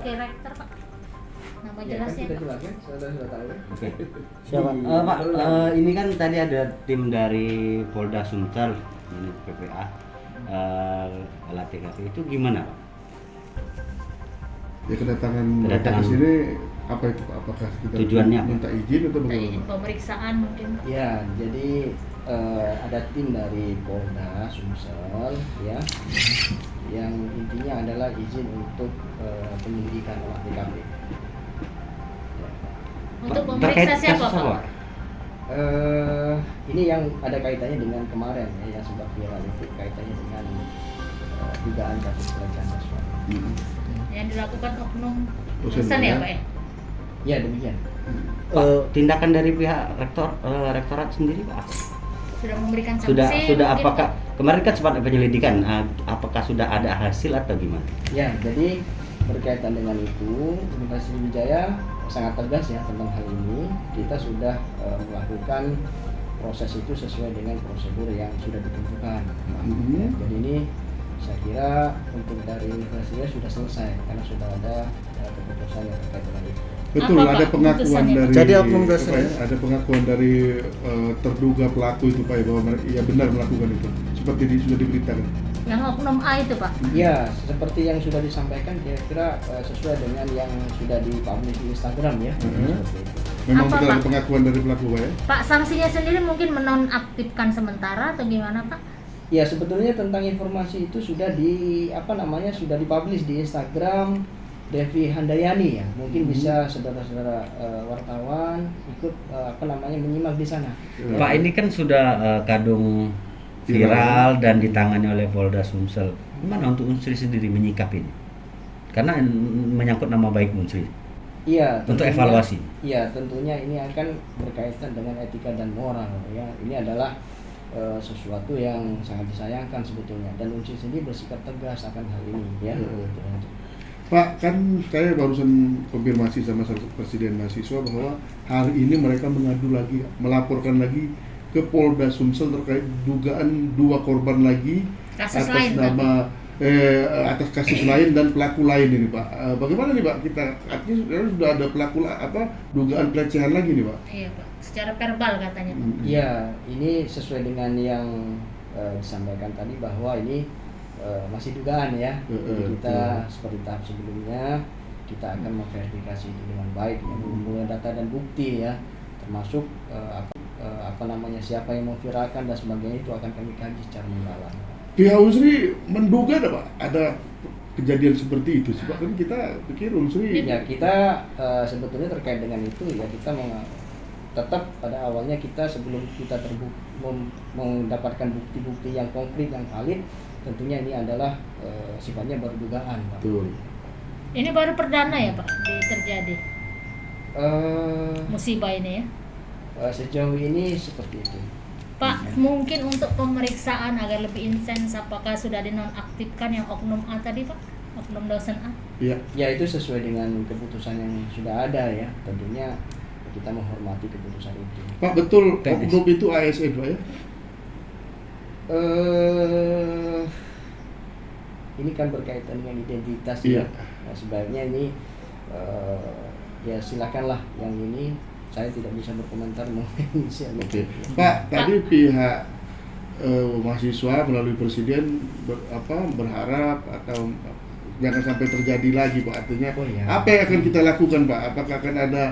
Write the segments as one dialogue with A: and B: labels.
A: Oke, rektor Pak. Nama
B: Ya, kan
A: jelasnya
B: sudah
A: Pak.
B: jelas kan? Sudah tahu kan?
C: Oke. Siapa? Pak, ini kan tadi ada tim dari Polda Sumsel, ini PPA, olah TKP itu gimana, Pak?
D: Ya kedatangan mereka ke sini apa itu Pak? Apakah kita
C: Tujuannya apa?
D: minta izin atau
A: Nah,
D: bagaimana?
A: izin pemeriksaan mungkin Pak.
B: Ya, jadi ada tim dari Polda Sumsel ya, yang intinya adalah izin untuk penyelidikan olah TKP.
A: Untuk
C: Pak,
A: memeriksa
C: terkait
A: siapa
C: kasus apa,
A: Pak?
B: Ini yang ada kaitannya dengan kemarin ya, yang sempat viral itu kaitannya dengan dugaan kasus pelecehan seksual.
A: Yang dilakukan oknum
D: Dosen
A: dosen ya
D: ya?
A: Pak ya?
B: Ya demikian.
C: Tindakan dari pihak rektorat sendiri, Pak?
A: Sudah memberikan sanksi.
C: Sudah
A: mungkin,
C: apakah
A: Pak?
C: kemarin kan sempat ada penyelidikan, apakah sudah ada hasil atau gimana?
B: Ya, jadi berkaitan dengan itu, Universitas Sriwijaya sangat tegas ya tentang hal ini. Kita sudah melakukan proses itu sesuai dengan prosedur yang sudah ditentukan. Ya, jadi ini saya kira untuk dari Universitas sudah selesai karena sudah ada keputusan yang terkait dengan itu.
D: Betul,
A: Apa,
D: ada
A: Pak,
D: pengakuan
A: keputusannya, Pak?
D: dari
E: Jadi oknum dosen.
D: apa ya, ada pengakuan dari terduga pelaku itu Pak ya, bahwa ia benar melakukan itu seperti sudah diberitakan.
A: Yang oknum A itu Pak.
B: Ya, seperti yang sudah disampaikan kira-kira sesuai dengan yang sudah dipublish di Instagram ya. Seperti itu.
D: Memang
A: Apa,
D: betul ada
A: Pak?
D: pengakuan dari pelaku Pak ya.
A: Pak, sanksinya sendiri mungkin menonaktifkan sementara atau gimana Pak?
B: Ya, sebetulnya tentang informasi itu sudah sudah dipublish di Instagram Devi Handayani ya. Mungkin bisa saudara-saudara wartawan ikut menyimak di sana.
C: Pak, ini kan sudah kadung viral dan ditangani oleh Polda Sumsel. Gimana untuk Unsri sendiri menyikap ini? Karena menyangkut nama baik Unsri.
B: Iya,
C: Untuk
B: tentunya-
C: evaluasi.
B: Iya, tentunya ini akan berkaitan dengan etika dan moral ya. Ini adalah sesuatu yang sangat disayangkan sebetulnya, dan Unsri sendiri bersikap tegas akan hal ini ya.
D: Pak, kan saya barusan konfirmasi sama Presiden mahasiswa bahwa hari ini mereka melaporkan lagi ke Polda Sumsel terkait dugaan 2 korban lagi
A: Kasus
D: atas
A: lain,
D: nama atas kasus lain dan pelaku lain ini Pak. Bagaimana nih Pak, kita artinya sudah ada dugaan pelecehan lagi nih Pak?
A: Iya Pak. Secara verbal katanya Pak.
B: Iya, ini sesuai dengan yang disampaikan tadi bahwa ini masih dugaan ya. Jadi kita seperti tahap sebelumnya kita akan memverifikasi itu dengan baik, mengumpulkan data dan bukti ya, termasuk siapa yang memviralkan dan sebagainya, itu akan kami kaji secara mendalam.
D: Pihak Unsri menduga ada kejadian seperti itu sih Pak, kan kita pikir Unsri
B: Ya, kita sebetulnya terkait dengan itu ya, kita tetap pada awalnya kita sebelum kita mendapatkan bukti-bukti yang konkret yang valid, tentunya ini adalah sifatnya baru dugaan Pak.
D: betul.
A: Ini baru perdana ya Pak terjadi musibah ini ya.
B: Sejauh ini seperti itu.
A: Pak, mungkin untuk pemeriksaan agar lebih intens, apakah sudah dinonaktifkan yang oknum A tadi Pak? Oknum dosen A?
D: Iya.
B: Ya, itu sesuai dengan keputusan yang sudah ada ya. Tentunya kita menghormati keputusan itu.
D: Pak, betul
C: Teknis.
D: oknum itu ASN Pak ya?
B: Ini kan berkaitan dengan identitas
D: Iya.
B: ya. Nah, sebaiknya ini ya silakanlah yang ini, saya tidak bisa berkomentar mengenai inisial.
D: Oke. Pak, tadi pihak mahasiswa melalui Presiden berharap atau jangan sampai terjadi lagi Pak. Artinya
B: Oh, iya.
D: apa yang akan kita lakukan Pak? Apakah akan ada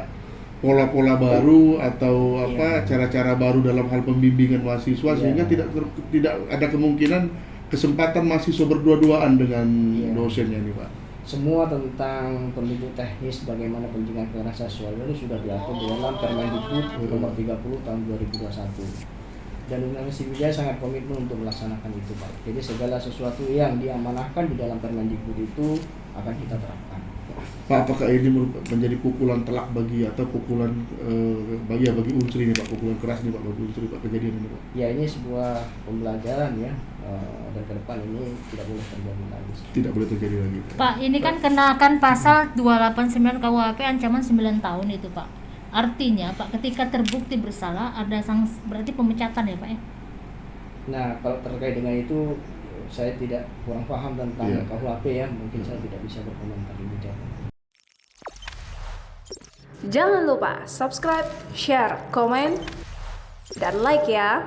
D: pola-pola baru atau
B: Iya.
D: cara-cara baru dalam hal pembimbingan mahasiswa
B: Iya.
D: sehingga tidak ada kemungkinan kesempatan mahasiswa berdua-duaan dengan
B: Iya.
D: dosennya ini Pak?
B: Semua tentang pendidik teknis bagaimana pendidikan kekerasan seksual itu sudah diatur di dalam Permendikbud nomor 30 tahun 2021. Dan Universitas Sriwijaya sangat komitmen untuk melaksanakan itu Pak. Jadi segala sesuatu yang diamanahkan di dalam Permendikbud itu akan kita terapkan.
D: Pak, apakah ini menjadi pukulan telak bagi pukulan bagi Unsri ini Pak, pukulan keras nih Pak bagi Unsri Pak, kejadian ini Pak?
B: Ya, ini sebuah pembelajaran ya, dan ke depan ini tidak boleh terjadi lagi.
D: Tidak boleh terjadi lagi.
A: Pak, ini kan kenakan pasal 289 KUHP ancaman 9 tahun itu Pak. Artinya Pak, ketika terbukti bersalah ada sanksi, berarti pemecatan ya Pak ya?
B: Nah, kalau terkait dengan itu saya kurang paham tentang
D: Iya.
B: KUHP ya, mungkin saya tidak bisa berkomentar lebih jauh.
E: Jangan lupa subscribe, share, komen, dan like ya.